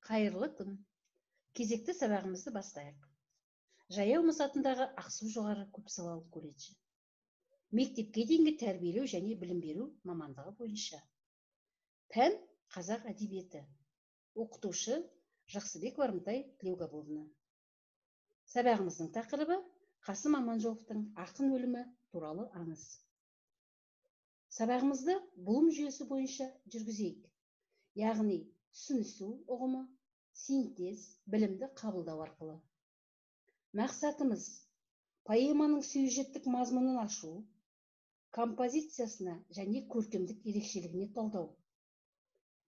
Қайырлы күн. Кезекті сабағымызды бастайық. Жаяу Мұсатындағы Ақсу жоғары көпсалалы колледжі. Мектепке дейінгі тәрбиелеу және білім беру мамандығы бойынша. Пән қазақ әдебиеті. Оқытушы Жақсыбек Барымтай Тілеуғабыловна. Сабағымыздың тақырыбы Қасым Аманжоловтың ақын өлімі туралы аңыз. Сабағымызды бұлым жүйесі бойынша жүргізейік. Яғни түсінісу ұғымы, синтез, білімді қабылдау арқылы. Мақсатымыз поэманың сюжеттік мазмұнын ашу, композициясына және көркемдік ерекшелігіне талдау.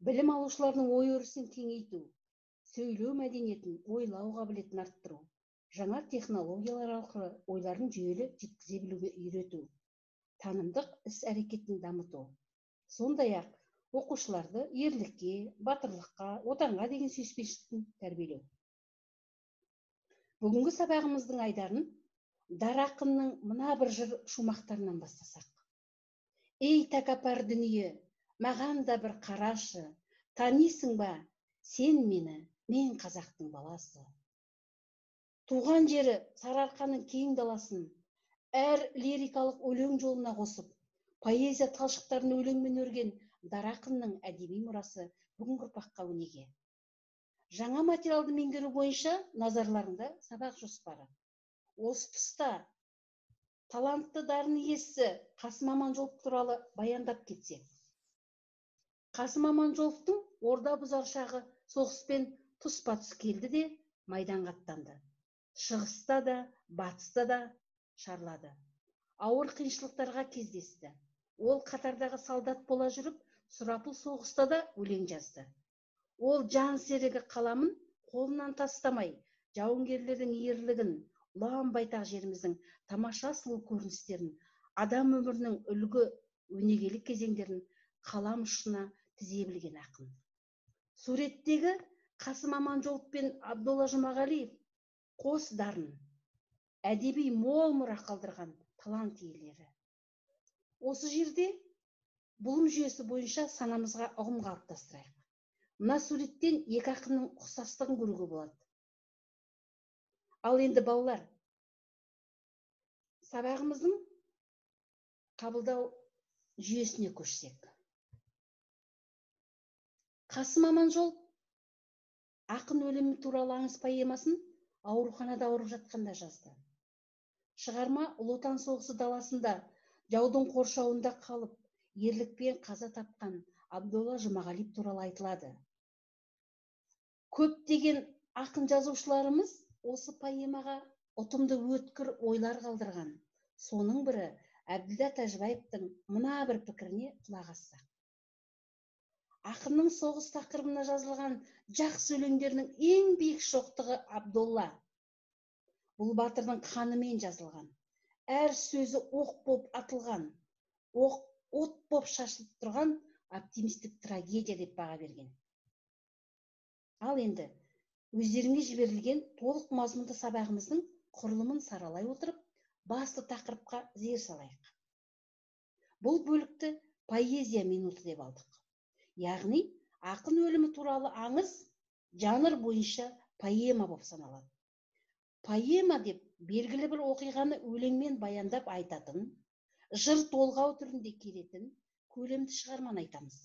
Білім алушылардың ой өрісін кеңейту, сөйлеу мәдениетін, ойлау қабілетін арттыру, жаңа технологиялар арқылы ойларын жүйелі жеткізе білуге үйрету, танымдық іс-әрекетін дамыту. Сондай-ақ оқушыларды ерлікке, батырлыққа, отанға деген сүйіспеншіліктен тәрбиелеу. Бүгінгі сабағымыздың айдарын Дара ақынның мына бір жыр шумақтарынан бастасақ. Ей тәкаппар дүние, маған да бір қарашы, танисың ба, сен мені, мен қазақтың баласы. Туған жері Сарыарқаның кең даласын әр лирикалық өлең жолына қосып, поэзия талшықтарын өлеңмен өрген Дара ақынның әдеби мұрасы бүгінгі ұрпаққа өнеге. Жаңа материалды меңгеру бойынша назарларында сабақ жоспары. Осы тұста талантты дарын иесі Қасым Аманжолов туралы баяндап кетсек. Қасым Аманжоловтың орда бұзар шағы соғыспен тұспа-тұс келді де майданға аттанды. Шығыста да, батыста да шарлады. Ауыр қиыншылықтарға кездесті. Ол қатардағы солдат бола жүріп, сұрапыл соғыста да өлең жазды. Ол жан серігі қаламын қолынан тастамай, жауынгерлердің ерлігін, ұлан байтақ жеріміздің тамаша сұлу көріністерін, адам өмірінің үлгі өнегелі кезеңдерін қалам ұшына тізе білген ақын. Суреттегі Қасым Аманжолов пен Абдолла Жұмағалиев қос дарын, әдеби мол мұра қалдырған талант иелері. Осы жерде бұлым жүйесі бойынша санамызға ұғым қалыптастырайық. Мына суреттен екі ақынның ұқсастығын көруге болады. Ал енді балалар, сабағымыздың қабылдау жүйесіне көшсек. Қасым Аманжолов ақын өлімі туралы аңыз поэмасын ауруханада ауырып жатқанда жазды. Шығарма Ұлы Отан соғысы даласында жаудың қоршауында қалып, ерлікпен қаза тапқан Абдолла Жұмағалиев туралы айтылады. Көптеген ақын жазушыларымыз осы поэмаға ұтымды өткір ойлар қалдырған. Соның бірі Әбділда Тәжібаевтың мына бір пікіріне құлақ ассақ. Ақынның соғыс тақырыбына жазылған жақсы өлеңдерінің ең биік шоқтығы Абдолла. Бұл батырдың қанымен жазылған. Әр сөзі оқ боп атылған, от боп шашылып тұрған оптимистік трагедия деп баға берген. Ал енді өздеріңе жіберілген толық мазмұнды сабағымыздың құрылымын саралай отырып, басты тақырыпқа зер салайық. Бұл бөлікті поэзия минуты деп алдық. Яғни, ақын өлімі туралы аңыз жанр бойынша поэма болып саналады. Поэма деп белгілі бір оқиғаны өлеңмен баяндап айтатын, жыр толғау түрінде келетін көлемді шығарманы айтамыз.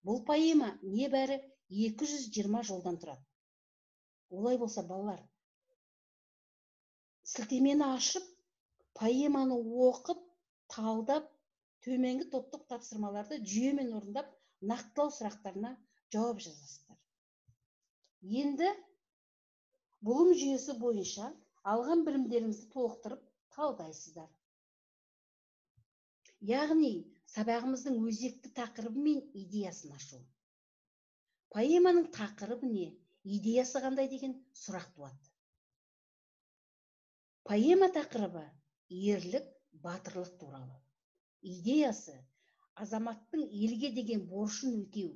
Бұл поэма небәрі 220 жолдан тұрады. Олай болса, балалар, сілтемені ашып, поэманы оқып, талдап, төменгі топтық тапсырмаларды жүйемен орындап, нақтылау сұрақтарына жауап жазасыздар. Енді бұлым жүйесі бойынша алған білімдеріңізді толықтырып талдайсыздар. Яғни, сабағымыздың өзекті тақырыбы мен идеясын ашу. Поэманың тақырыбы не, идеясы қандай деген сұрақ туады. Поэма тақырыбы ерлік, батырлық туралы. Идеясы азаматтың елге деген борышын өтеу,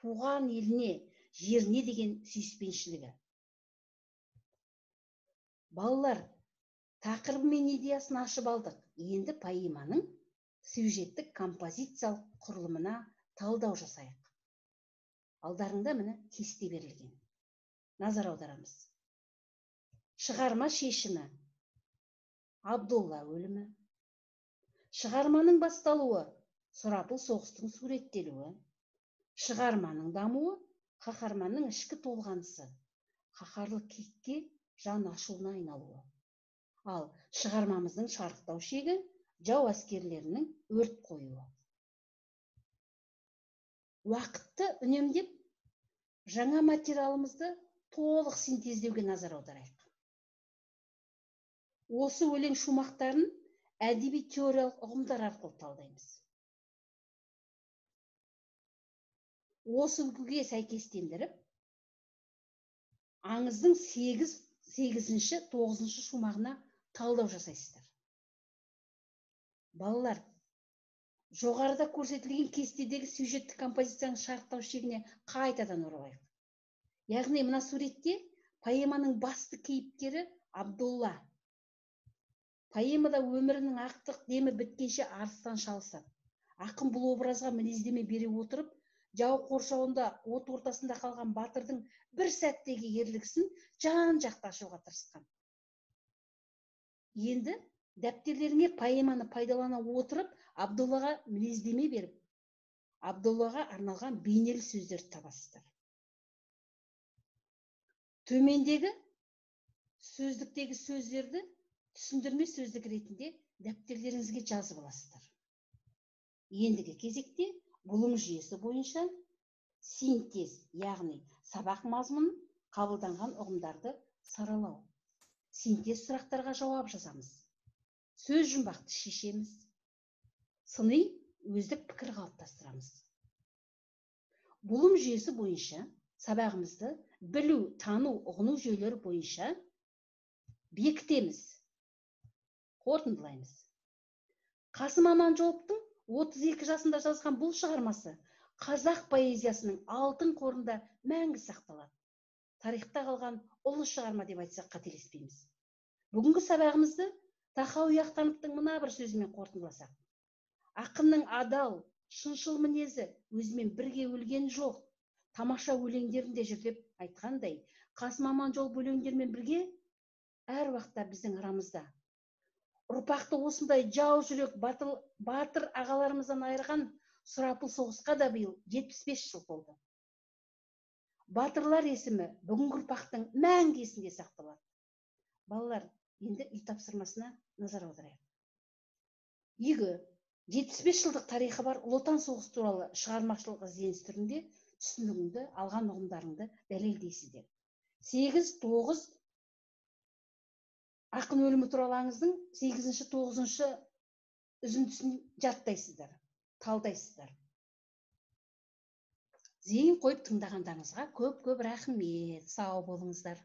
туған еліне, жеріне деген сүйіспеншілігі. Балалар, тақырыбы мен идеясын ашып алдық. Енді поэманың сюжеттік композициялық құрылымына талдау жасайық. Алдарыңда міне кесте берілген. назар аударамыз. Шығарма шешімі. Абдолла өлімі. Шығарманың басталуы. Сұрапыл соғыстың суреттелуі. Шығарманың дамуы. Қаһарманның ішкі толғанысы. Қаһарлы кекке жан ашуына айналуы. Ал шығармамыздың шарықтау шегі жау әскерлерінің өрт қоюы. Уақытты үнемдеп, жаңа материалымызды толық синтездеуге назар аударайық. Осы өлең шумақтарын әдеби теориялық ұғымдар арқылы талдаймыз. Осы үлгіге сәйкестендіріп, аңыздың 8-ші, 9-шы шумағына талдау жасайсыздар. Балалар, жоғарыда көрсетілген кестедегі сюжеттік композицияның шарықтау шегіне қайтадан оралайық. Яғни мына суретте поэманың басты кейіпкері Абдолла. Поэмада өмірінің ақтық демі біткенше арыстан шалысады. Ақын бұл образға мінездеме бере отырып, жау қоршауында от ортасында қалған батырдың бір сәттегі ерлігісін жан-жақты ашуға тырысқан. Енді дәптерлеріңе поэманы пайдалана отырып, Абдоллаға мінездеме беріп, Абдоллаға арналған бейнелі сөздерді табасыздар. Төмендегі сөздіктегі сөздерді түсіндірме сөздік ретінде дәптерлеріңізге жазып аласыздар. Ендігі кезекте бұлым жүйесі бойынша синтез, яғни сабақ мазмұнын қабылданған ұғымдарды саралау. Синтез сұрақтарға жауап жазамыз. Сөз жұмбақты шешеміз. Сыни өздік пікір қалыптастырамыз. Бұлым жүйесі бойынша сабағымызды білу, тану, ұғыну жүйелері бойынша бекітеміз. Қорытындылаймыз. Қасым Аманжоловтың 32 жасында жазған бұл шығармасы қазақ поэзиясының алтын қорында мәңгі сақталады. Тарихта қалған ұлы шығарма деп айтсақ қателеспейміз. Бүгінгі сабағымызды Тахауи Ахтановтың мына бір сөзімен қорытындыласақ. Ақынның адал, шыншыл мінезі өзімен бірге өлген жоқ. Тамаша өлеңдерінде жүр деп айтқандай, Қасым Аманжолов өлеңдермен бірге әр уақытта біздің арамызда. Ұрпақты осындай жау жүрек батыр ағаларымыздан айырған сұрапыл соғысқа да биыл 75 жыл болды. Батырлар есімі бүгінгі ұрпақтың мәңгі есінде сақталады. Балалар, енді үй тапсырмасына назар аударайық. Үйге 75 жылдық тарихы бар Ұлы Отан соғысы туралы шығармашылық ізденіс түрінде түсінігіңді, алған ұғымдарыңды дәлелдейсіздер. 8-9 ақын өлімі туралы аңыздың 8-ші, 9-шы үзіндісін жаттайсыздар, талдайсыздар. Зейін қойып тыңдағандарыңызға көп рахмет. Сау болыңыздар.